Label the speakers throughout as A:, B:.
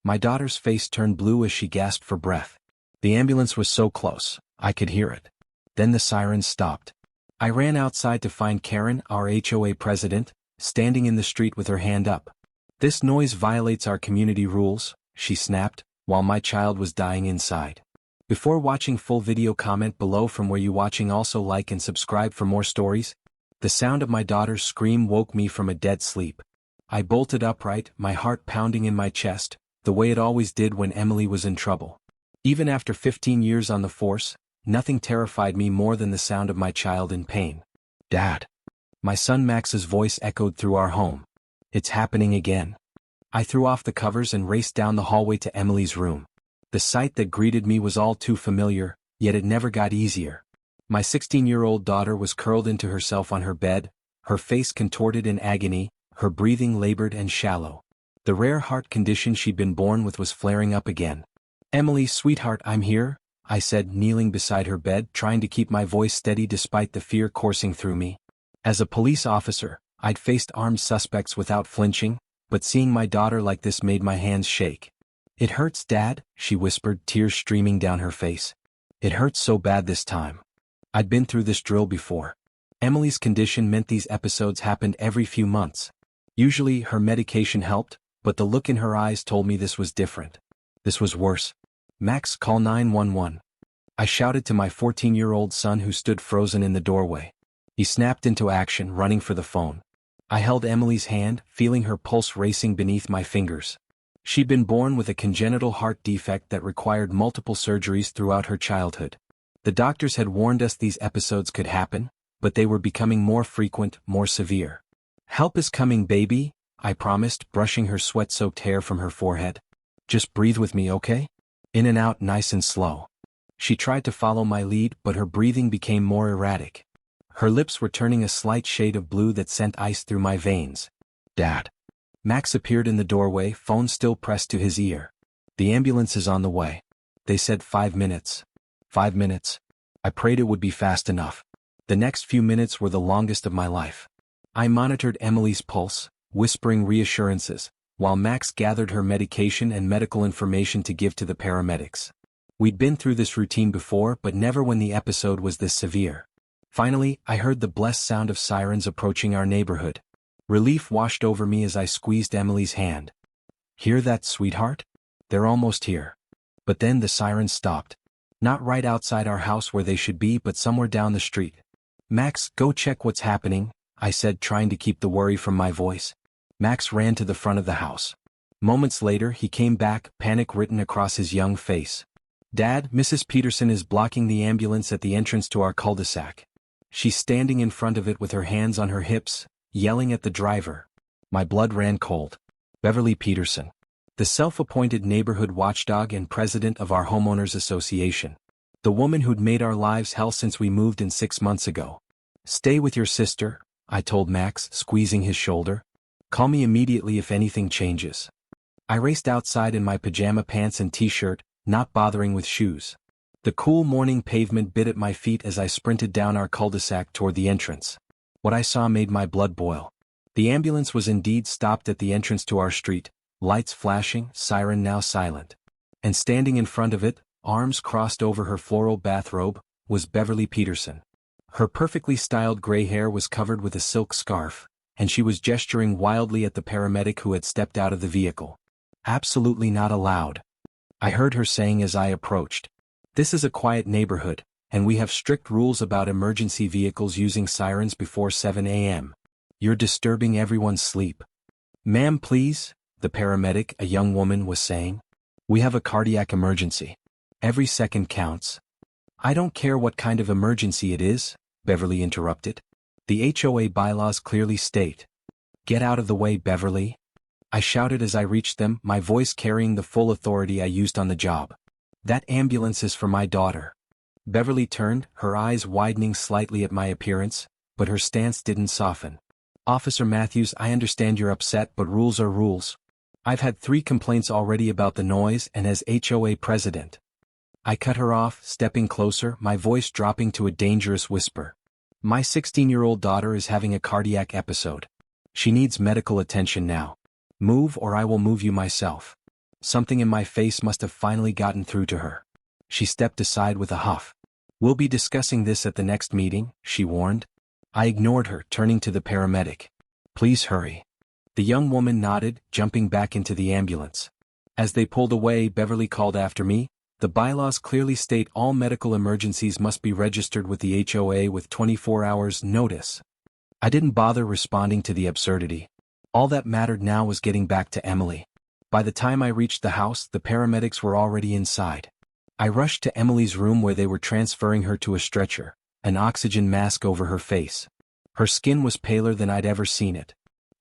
A: My daughter's face turned blue as she gasped for breath. The ambulance was so close, I could hear it. Then the sirens stopped. I ran outside to find Karen, our HOA president, standing in the street with her hand up. "This noise violates our community rules," she snapped, while my child was dying inside. Before watching full video, comment below from where you watching. Also like and subscribe for more stories. The sound of my daughter's scream woke me from a dead sleep. I bolted upright, my heart pounding in my chest, the way it always did when Emily was in trouble. Even after 15 years on the force, nothing terrified me more than the sound of my child in pain. "Dad." My son Max's voice echoed through our home. "It's happening again." I threw off the covers and raced down the hallway to Emily's room. The sight that greeted me was all too familiar, yet it never got easier. My 16-year-old daughter was curled into herself on her bed, her face contorted in agony, her breathing labored and shallow. The rare heart condition she'd been born with was flaring up again. "Emily, sweetheart, I'm here," I said, kneeling beside her bed, trying to keep my voice steady despite the fear coursing through me. As a police officer, I'd faced armed suspects without flinching, but seeing my daughter like this made my hands shake. "It hurts, Dad," she whispered, tears streaming down her face. "It hurts so bad this time." I'd been through this drill before. Emily's condition meant these episodes happened every few months. Usually her medication helped, but the look in her eyes told me this was different. This was worse. "Max, call 911. I shouted to my 14-year-old son who stood frozen in the doorway. He snapped into action, running for the phone. I held Emily's hand, feeling her pulse racing beneath my fingers. She'd been born with a congenital heart defect that required multiple surgeries throughout her childhood. The doctors had warned us these episodes could happen, but they were becoming more frequent, more severe. "Help is coming, baby," I promised, brushing her sweat-soaked hair from her forehead. "Just breathe with me, okay? In and out, nice and slow." She tried to follow my lead, but her breathing became more erratic. Her lips were turning a slight shade of blue that sent ice through my veins. "Dad." Max appeared in the doorway, phone still pressed to his ear. "The ambulance is on the way. They said 5 minutes. 5 minutes. I prayed it would be fast enough. The next few minutes were the longest of my life. I monitored Emily's pulse, whispering reassurances, while Max gathered her medication and medical information to give to the paramedics. We'd been through this routine before, but never when the episode was this severe. Finally, I heard the blessed sound of sirens approaching our neighborhood. Relief washed over me as I squeezed Emily's hand. "Hear that, sweetheart? They're almost here." But then the sirens stopped. Not right outside our house where they should be, but somewhere down the street. "Max, go check what's happening," I said, trying to keep the worry from my voice. Max ran to the front of the house. Moments later he came back, panic written across his young face. "Dad, Mrs. Peterson is blocking the ambulance at the entrance to our cul-de-sac. She's standing in front of it with her hands on her hips, yelling at the driver." My blood ran cold. Beverly Peterson, the self-appointed neighborhood watchdog and president of our homeowners association. The woman who'd made our lives hell since we moved in 6 months ago. "Stay with your sister," I told Max, squeezing his shoulder. "Call me immediately if anything changes." I raced outside in my pajama pants and t-shirt, not bothering with shoes. The cool morning pavement bit at my feet as I sprinted down our cul-de-sac toward the entrance. What I saw made my blood boil. The ambulance was indeed stopped at the entrance to our street, lights flashing, siren now silent. And standing in front of it, arms crossed over her floral bathrobe, was Beverly Peterson. Her perfectly styled gray hair was covered with a silk scarf, and she was gesturing wildly at the paramedic who had stepped out of the vehicle. "Absolutely not allowed," I heard her saying as I approached. "This is a quiet neighborhood, and we have strict rules about emergency vehicles using sirens before 7 a.m. You're disturbing everyone's sleep." "Ma'am, please," the paramedic, a young woman, was saying. "We have a cardiac emergency. Every second counts." "I don't care what kind of emergency it is," Beverly interrupted. "The HOA bylaws clearly state." "Get out of the way, Beverly," I shouted as I reached them, my voice carrying the full authority I used on the job. "That ambulance is for my daughter." Beverly turned, her eyes widening slightly at my appearance, but her stance didn't soften. "Officer Matthews, I understand you're upset, but rules are rules. I've had 3 complaints already about the noise, and as HOA president." I cut her off, stepping closer, my voice dropping to a dangerous whisper. "My 16-year-old daughter is having a cardiac episode. She needs medical attention now. Move or I will move you myself." Something in my face must have finally gotten through to her. She stepped aside with a huff. "We'll be discussing this at the next meeting," she warned. I ignored her, turning to the paramedic. "Please hurry." The young woman nodded, jumping back into the ambulance. As they pulled away, Beverly called after me, "The bylaws clearly state all medical emergencies must be registered with the HOA with 24 hours notice." I didn't bother responding to the absurdity. All that mattered now was getting back to Emily. By the time I reached the house, the paramedics were already inside. I rushed to Emily's room where they were transferring her to a stretcher, an oxygen mask over her face. Her skin was paler than I'd ever seen it.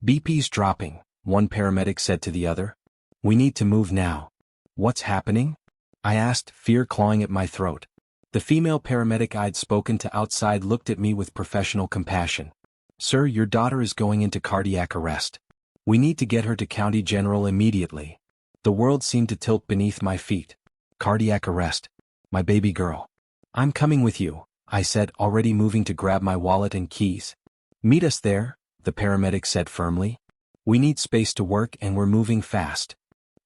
A: "BP's dropping," one paramedic said to the other. "We need to move now." "What's happening?" I asked, fear clawing at my throat. The female paramedic I'd spoken to outside looked at me with professional compassion. "Sir, your daughter is going into cardiac arrest. We need to get her to County General immediately." The world seemed to tilt beneath my feet. Cardiac arrest. My baby girl. "I'm coming with you," I said, already moving to grab my wallet and keys. "Meet us there," the paramedic said firmly. "We need space to work and we're moving fast."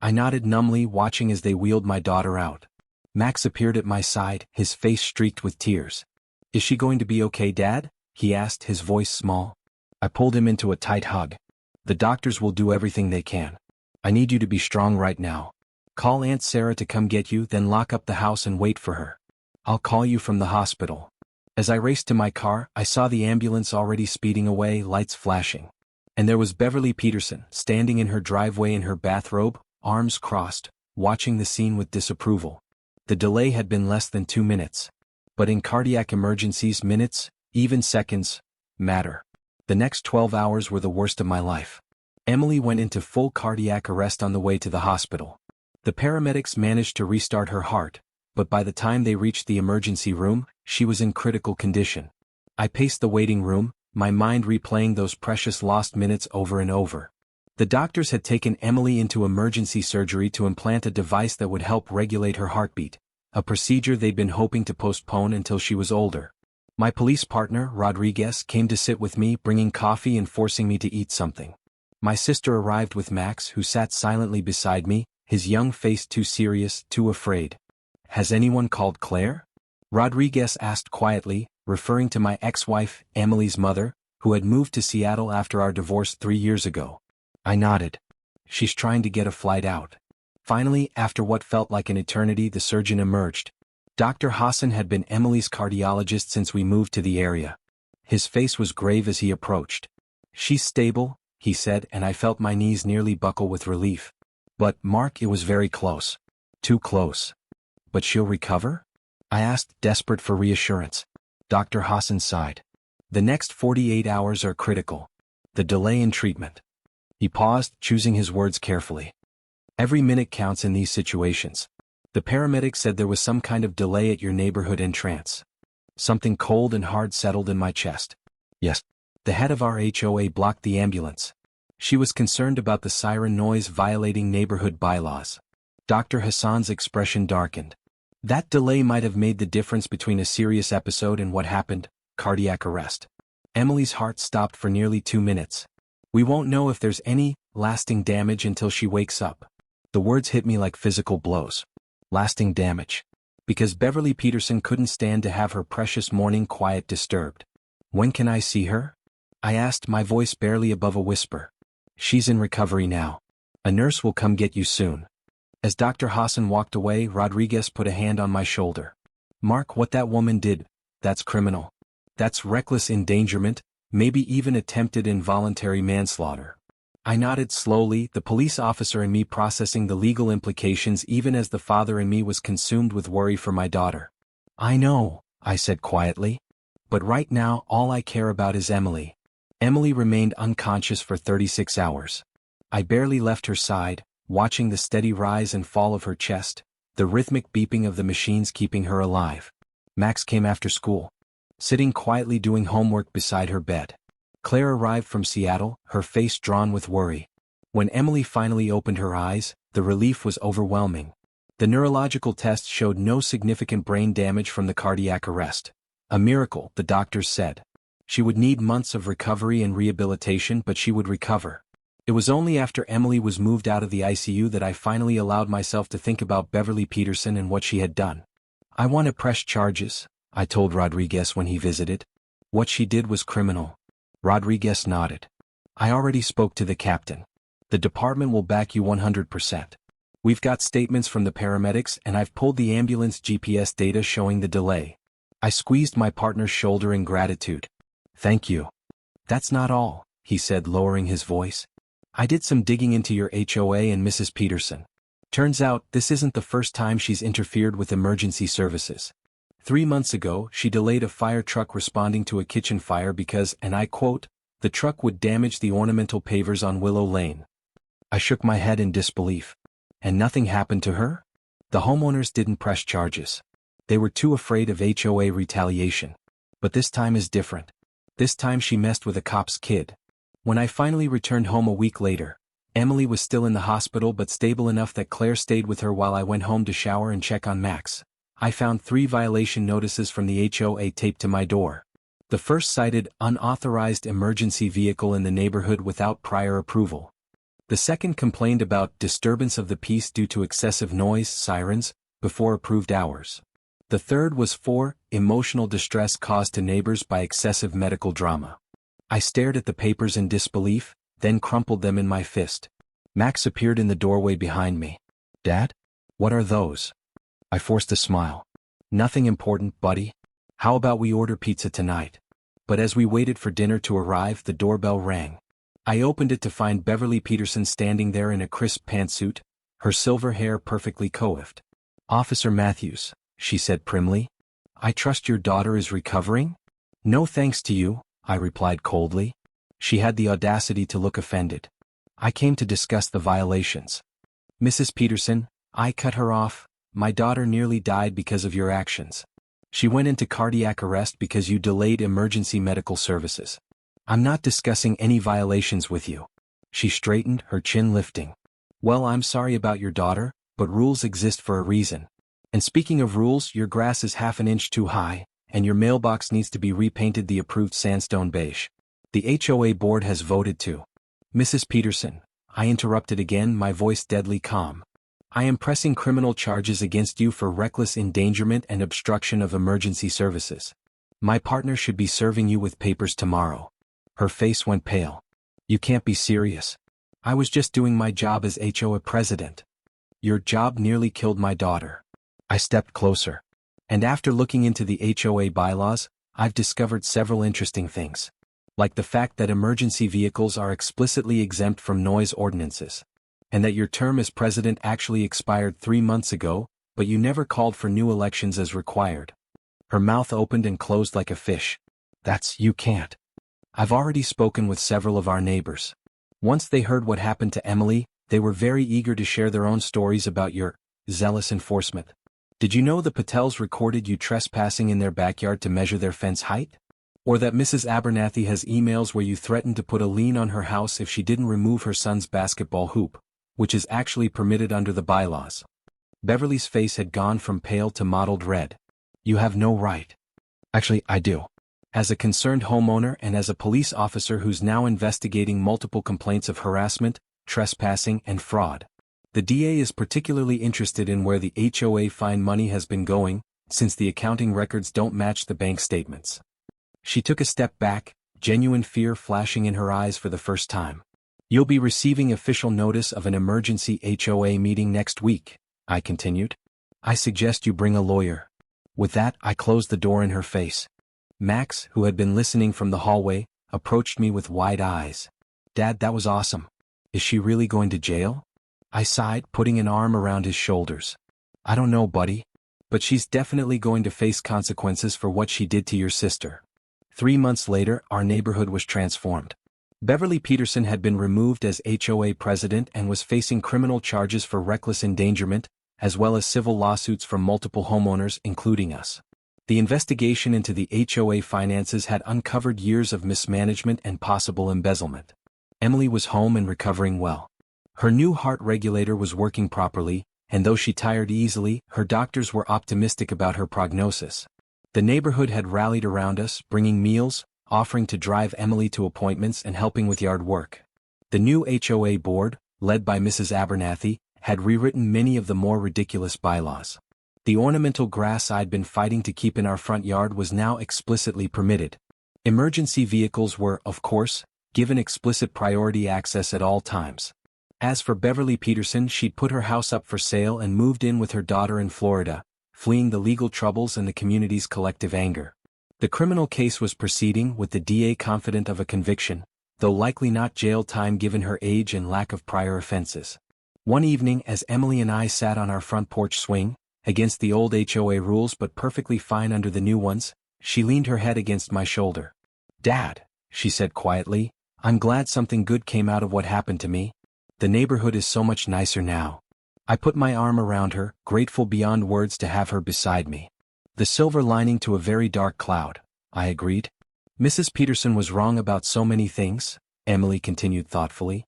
A: I nodded numbly, watching as they wheeled my daughter out. Max appeared at my side, his face streaked with tears. "Is she going to be okay, Dad?" he asked, his voice small. I pulled him into a tight hug. "The doctors will do everything they can. I need you to be strong right now. Call Aunt Sarah to come get you, then lock up the house and wait for her. I'll call you from the hospital." As I raced to my car, I saw the ambulance already speeding away, lights flashing. And there was Beverly Peterson, standing in her driveway in her bathrobe, arms crossed, watching the scene with disapproval. The delay had been less than 2 minutes. But in cardiac emergencies, minutes, even seconds, matter. The next 12 hours were the worst of my life. Emily went into full cardiac arrest on the way to the hospital. The paramedics managed to restart her heart, but by the time they reached the emergency room, she was in critical condition. I paced the waiting room, my mind replaying those precious lost minutes over and over. The doctors had taken Emily into emergency surgery to implant a device that would help regulate her heartbeat, a procedure they'd been hoping to postpone until she was older. My police partner, Rodriguez, came to sit with me, bringing coffee and forcing me to eat something. My sister arrived with Max, who sat silently beside me, his young face too serious, too afraid. "Has anyone called Claire?" Rodriguez asked quietly, referring to my ex-wife, Emily's mother, who had moved to Seattle after our divorce 3 years ago. I nodded. "She's trying to get a flight out." Finally, after what felt like an eternity, the surgeon emerged. Dr. Hassan had been Emily's cardiologist since we moved to the area. His face was grave as he approached. "She's stable," he said, and I felt my knees nearly buckle with relief. "But, Mark, it was very close. Too close." "But she'll recover?" I asked, desperate for reassurance. Dr. Hassan sighed. "The next 48 hours are critical. The delay in treatment." He paused, choosing his words carefully. "Every minute counts in these situations. The paramedic said there was some kind of delay at your neighborhood entrance." Something cold and hard settled in my chest. "Yes." The head of our HOA blocked the ambulance. She was concerned about the siren noise violating neighborhood bylaws. Dr. Hassan's expression darkened. "That delay might have made the difference between a serious episode and what happened, cardiac arrest." Emily's heart stopped for nearly 2 minutes. "We won't know if there's any lasting damage until she wakes up." The words hit me like physical blows. Lasting damage. Because Beverly Peterson couldn't stand to have her precious morning quiet disturbed. "When can I see her?" I asked, my voice barely above a whisper. "She's in recovery now. A nurse will come get you soon." As Dr. Hassan walked away, Rodriguez put a hand on my shoulder. "Mark, what that woman did, that's criminal. That's reckless endangerment, maybe even attempted involuntary manslaughter." I nodded slowly, the police officer in me processing the legal implications even as the father in me was consumed with worry for my daughter. "I know," I said quietly. "But right now all I care about is Emily." Emily remained unconscious for 36 hours. I barely left her side, watching the steady rise and fall of her chest, the rhythmic beeping of the machines keeping her alive. Max came after school. Sitting quietly doing homework beside her bed. Claire arrived from Seattle, her face drawn with worry. When Emily finally opened her eyes, the relief was overwhelming. The neurological tests showed no significant brain damage from the cardiac arrest. A miracle, the doctors said. She would need months of recovery and rehabilitation, but she would recover. It was only after Emily was moved out of the ICU that I finally allowed myself to think about Beverly Peterson and what she had done. I want to press charges, I told Rodriguez when he visited. What she did was criminal. Rodriguez nodded. I already spoke to the captain. The department will back you 100%. We've got statements from the paramedics and I've pulled the ambulance GPS data showing the delay. I squeezed my partner's shoulder in gratitude. Thank you. That's not all, he said, lowering his voice. I did some digging into your HOA and Mrs. Peterson. Turns out this isn't the first time she's interfered with emergency services. 3 months ago, she delayed a fire truck responding to a kitchen fire because, and I quote, the truck would damage the ornamental pavers on Willow Lane. I shook my head in disbelief. And nothing happened to her? The homeowners didn't press charges. They were too afraid of HOA retaliation. But this time is different. This time she messed with a cop's kid. When I finally returned home a week later, Emily was still in the hospital but stable enough that Claire stayed with her while I went home to shower and check on Max. I found 3 violation notices from the HOA taped to my door. The first cited unauthorized emergency vehicle in the neighborhood without prior approval. The second complained about disturbance of the peace due to excessive noise, sirens, before approved hours. The third was for emotional distress caused to neighbors by excessive medical drama. I stared at the papers in disbelief, then crumpled them in my fist. Max appeared in the doorway behind me. Dad? What are those? I forced a smile. Nothing important, buddy. How about we order pizza tonight? But as we waited for dinner to arrive, the doorbell rang. I opened it to find Beverly Peterson standing there in a crisp pantsuit, her silver hair perfectly coiffed. Officer Matthews, she said primly. I trust your daughter is recovering? No thanks to you, I replied coldly. She had the audacity to look offended. I came to discuss the violations. Mrs. Peterson, I cut her off. My daughter nearly died because of your actions. She went into cardiac arrest because you delayed emergency medical services. I'm not discussing any violations with you. She straightened, her chin lifting. Well, I'm sorry about your daughter, but rules exist for a reason. And speaking of rules, your grass is half an inch too high, and your mailbox needs to be repainted the approved sandstone beige. The HOA board has voted to. Mrs. Peterson, I interrupted again, my voice deadly calm. I am pressing criminal charges against you for reckless endangerment and obstruction of emergency services. My partner should be serving you with papers tomorrow. Her face went pale. You can't be serious. I was just doing my job as HOA president. Your job nearly killed my daughter. I stepped closer. And after looking into the HOA bylaws, I've discovered several interesting things. Like the fact that emergency vehicles are explicitly exempt from noise ordinances. And that your term as president actually expired 3 months ago, but you never called for new elections as required. Her mouth opened and closed like a fish. You can't. I've already spoken with several of our neighbors. Once they heard what happened to Emily, they were very eager to share their own stories about your zealous enforcement. Did you know the Patels recorded you trespassing in their backyard to measure their fence height? Or that Mrs. Abernathy has emails where you threatened to put a lien on her house if she didn't remove her son's basketball hoop, which is actually permitted under the bylaws. Beverly's face had gone from pale to mottled red. You have no right. Actually, I do. As a concerned homeowner and as a police officer who's now investigating multiple complaints of harassment, trespassing, and fraud. The DA is particularly interested in where the HOA fine money has been going, since the accounting records don't match the bank statements. She took a step back, genuine fear flashing in her eyes for the first time. You'll be receiving official notice of an emergency HOA meeting next week, I continued. I suggest you bring a lawyer. With that, I closed the door in her face. Max, who had been listening from the hallway, approached me with wide eyes. Dad, that was awesome. Is she really going to jail? I sighed, putting an arm around his shoulders. I don't know, buddy. But she's definitely going to face consequences for what she did to your sister. 3 months later, our neighborhood was transformed. Beverly Peterson had been removed as HOA president and was facing criminal charges for reckless endangerment, as well as civil lawsuits from multiple homeowners, including us. The investigation into the HOA finances had uncovered years of mismanagement and possible embezzlement. Emily was home and recovering well. Her new heart regulator was working properly, and though she tired easily, her doctors were optimistic about her prognosis. The neighborhood had rallied around us, bringing meals, offering to drive Emily to appointments and helping with yard work. The new HOA board, led by Mrs. Abernathy, had rewritten many of the more ridiculous bylaws. The ornamental grass I'd been fighting to keep in our front yard was now explicitly permitted. Emergency vehicles were, of course, given explicit priority access at all times. As for Beverly Peterson, she'd put her house up for sale and moved in with her daughter in Florida, fleeing the legal troubles and the community's collective anger. The criminal case was proceeding with the DA confident of a conviction, though likely not jail time given her age and lack of prior offenses. One evening as Emily and I sat on our front porch swing, against the old HOA rules but perfectly fine under the new ones, she leaned her head against my shoulder. "Dad," she said quietly, "I'm glad something good came out of what happened to me. The neighborhood is so much nicer now." I put my arm around her, grateful beyond words to have her beside me. "The silver lining to a very dark cloud," I agreed. "Mrs. Peterson was wrong about so many things," Emily continued thoughtfully.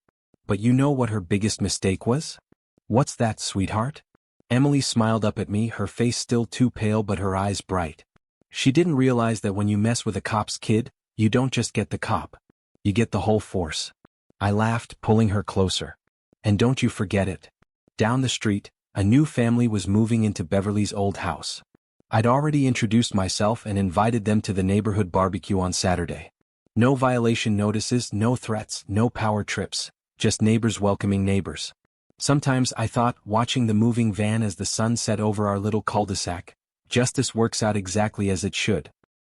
A: "But you know what her biggest mistake was?" "What's that, sweetheart?" Emily smiled up at me, her face still too pale but her eyes bright. "She didn't realize that when you mess with a cop's kid, you don't just get the cop. You get the whole force." I laughed, pulling her closer. "And don't you forget it." Down the street, a new family was moving into Beverly's old house. I'd already introduced myself and invited them to the neighborhood barbecue on Saturday. No violation notices, no threats, no power trips, just neighbors welcoming neighbors. Sometimes I thought, watching the moving van as the sun set over our little cul-de-sac, justice works out exactly as it should.